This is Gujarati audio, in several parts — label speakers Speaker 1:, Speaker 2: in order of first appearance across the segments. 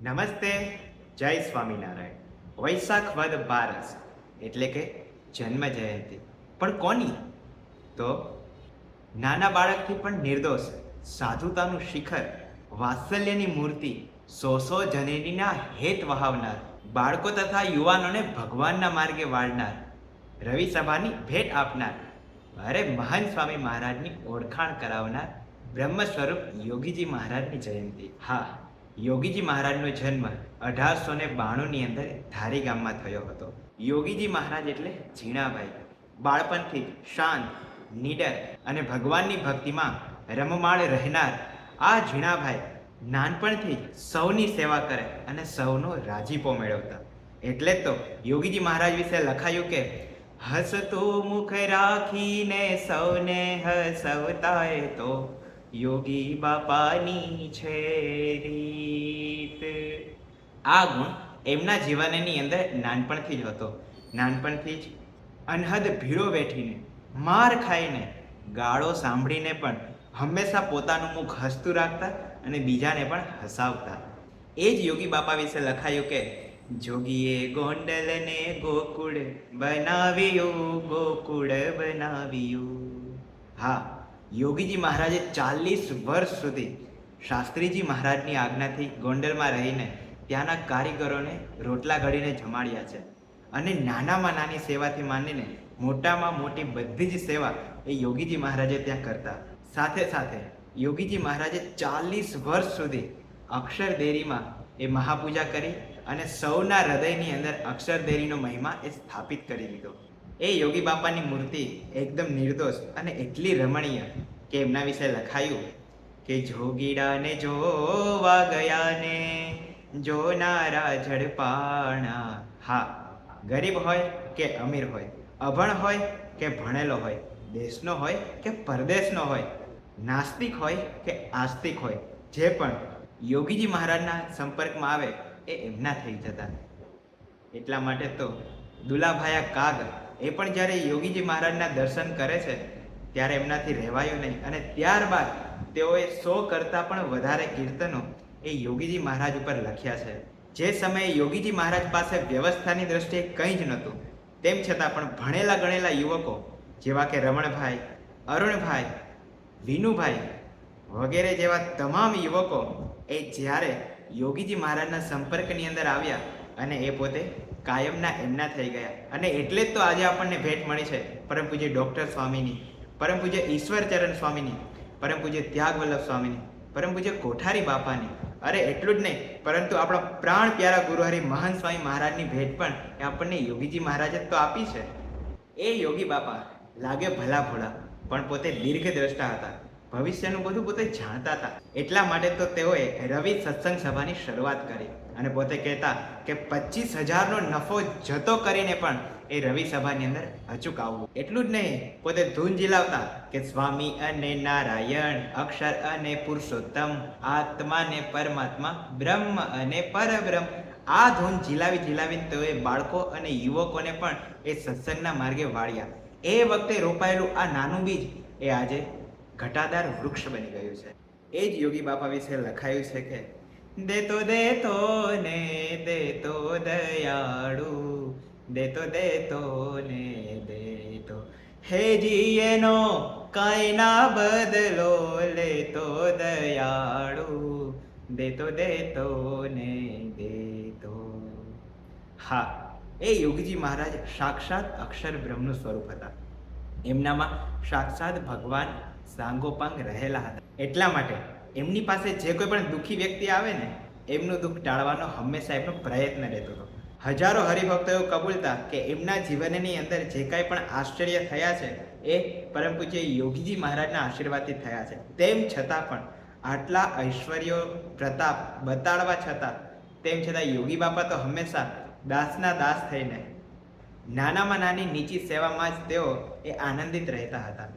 Speaker 1: નમસ્તે. જય સ્વામિનારાયણ. વૈશાખ વદ બારસ એટલે કે જન્મ જયંતિ. પણ કોની? તો નાના બાળકથી પણ નિર્દોષ, સાધુતાનું શિખર, વાત્સલ્યની મૂર્તિ, સો જનેનીના હેત વહાવનાર, બાળકો તથા યુવાનોને ભગવાનના માર્ગે વાળનાર, રવિ સભાની ભેટ આપનાર, અરે મહાન સ્વામી મહારાજની ઓળખાણ કરાવનાર બ્રહ્મ સ્વરૂપ યોગીજી મહારાજની જયંતિ. હા, યોગીજી મહારાજનો જન્મ 1892ની અંદર ધારી ગામમાં થયો હતો. યોગીજી મહારાજ એટલે ઝીણાભાઈ. બાળપણથી શાંત, નીડર અને ભગવાનની ભક્તિમાં રમમાળ રહેનાર આ ઝીણાભાઈ નાનપણથી સૌની સેવા કરે અને સૌનો રાજીપો મેળવતા. એટલે જ તો યોગીજી મહારાજ વિશે લખાયું કે હસતું મુખ રાખીને સૌને હસવતાય તો યોગી બાપાની છે રીત. આ ગુણ એમના જીવનની અંદર નાનપણથી જ હતો. નાનપણથી જ અનહદ ભીડો બેઠીને, માર ખાઈને, ગાળો સાંભળીને પણ હંમેશા પોતાનું મુખ હસતું રાખતા અને બીજાને પણ હસાવતા. એ જ યોગી બાપા વિશે લખાયું કે જોગીએ ગોંડલને ગોકુળ બનાવ્યું, ગોકુળ બનાવ્યું. હા, યોગીજી મહારાજે 40 વર્ષ સુધી શાસ્ત્રીજી મહારાજની આજ્ઞાથી ગોંડલમાં રહીને ત્યાંના કારીગરોને રોટલા ઘડીને જમાડ્યા છે. અને નાનામાં નાની સેવાથી માંડીને મોટામાં મોટી બધી જ સેવા એ યોગીજી મહારાજે ત્યાં કરતા. સાથે સાથે યોગીજી મહારાજે 40 વર્ષ સુધી અક્ષરદેરીમાં એ મહાપૂજા કરી અને સૌના હૃદયની અંદર અક્ષરદેરીનો મહિમા એ સ્થાપિત કરી દીધો. એ યોગી બાપાની મૂર્તિ એકદમ નિર્દોષ અને એટલી રમણીય કે એમના વિશે લખાયું કે જોગીડાને જોવા ગયાને જોનારા ઝડપાણા. હા, ગરીબ હોય કે અમીર હોય, અભણ હોય કે ભણેલો હોય, દેશનો હોય કે પરદેશનો હોય, નાસ્તિક હોય કે આસ્તિક હોય, જે પણ યોગીજી મહારાજના સંપર્કમાં આવે એ એમના થઈ જતા. એટલા માટે તો દુલાભાયા કાગ એ પણ જ્યારે યોગીજી મહારાજના દર્શન કરે છે ત્યારે એમનાથી રહેવાયું નહીં અને ત્યારબાદ તેઓએ 100 કરતાં પણ વધારે કીર્તનો એ યોગીજી મહારાજ ઉપર લખ્યા છે. જે સમયે યોગીજી મહારાજ પાસે વ્યવસ્થાની દ્રષ્ટિએ કંઈ જ નહોતું, તેમ છતાં પણ ભણેલા ગણેલા યુવકો જેવા કે રમણભાઈ, અરુણભાઈ, વિનુભાઈ વગેરે જેવા તમામ યુવકો એ જ્યારે યોગીજી મહારાજના સંપર્કની અંદર આવ્યા અને એ પોતે કાયમના એમના થઈ ગયા. અને એટલે જ તો આજે આપણને ભેટ મળી છે પરમ પૂજ્ય ડૉક્ટર સ્વામીની, પરમ પૂજ્ય ઈશ્વરચરણ સ્વામીની, પરમ પૂજ્ય ત્યાગવલ્લભ સ્વામીની, પરમ પૂજ્ય કોઠારી બાપાની. અરે એટલું જ નહીં, પરંતુ આપણા પ્રાણ પ્યારા ગુરુહરિ મહાન સ્વામી મહારાજની ભેટ પણ એ આપણને યોગીજી મહારાજે જ તો આપી છે. એ યોગી બાપા લાગે ભલા ભોળા પણ પોતે દીર્ઘદ્રષ્ટા હતા. ભવિષ્યનું બધું પોતે જાણતા હતા. એટલા માટે તો તેઓએ રવિ સત્સંગ સભાની શરૂઆત કરી અને પોતે કહેતા કે 25,000નો નફો જતો કરીને પણ એ રવિ સભાની અંદર અચૂક આવવું. એટલું જ નહીં, પોતે ધૂન ઝીલાવતા કે સ્વામી અને નારાયણ, અક્ષર અને પુરુષોત્તમ, આત્મા ને પરમાત્મા, બ્રહ્મ અને પરબ્રહ્મ. આ ધૂન ઝીલાવીને તેઓએ બાળકો અને યુવકોને પણ એ સત્સંગના માર્ગે વાળ્યા. એ વખતે રોપાયેલું આ નાનું બીજ એ આજે ઘટાદાર વૃક્ષ બની ગયું છે. એ જ યોગી બાપા વિશે લખાયું છે કે દેતો દેતો ને દેતો દયાળુ, દેતો દેતો ને દેતો હે જીએનો કાંઈ ના બદલો લેતો દયાળુ, દેતો દેતો ને દેતો. હા, એ યોગીજી મહારાજ સાક્ષાત અક્ષર બ્રહ્મનું સ્વરૂપ હતા. એમનામાં સાક્ષાત ભગવાન સાંગોપાંગ રહેલા હતા. એટલા માટે એમની પાસે જે કોઈ પણ દુઃખી વ્યક્તિ આવે ને એમનું દુઃખ ટાળવાનો હંમેશા એમનો પ્રયત્ન રહેતો હતો. હજારો હરિભક્તો એવું કબૂલતા કે એમના જીવનની અંદર જે કાંઈ પણ આશ્ચર્ય થયા છે એ પરમ પૂજ્ય યોગીજી મહારાજના આશીર્વાદથી થયા છે. તેમ છતાં પણ આટલા ઐશ્વર્યો પ્રતાપ બતાડવા છતાં તેમ છતાં યોગી બાપા તો હંમેશા દાસના દાસ થઈને નાનામાં નાની નીચી સેવામાં જ તેઓ એ આનંદિત રહેતા હતા.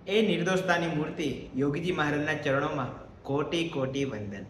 Speaker 1: એ નિર્દોષતાની મૂર્તિ યોગીજી મહારાજના ચરણોમાં કોટી કોટી વંદન.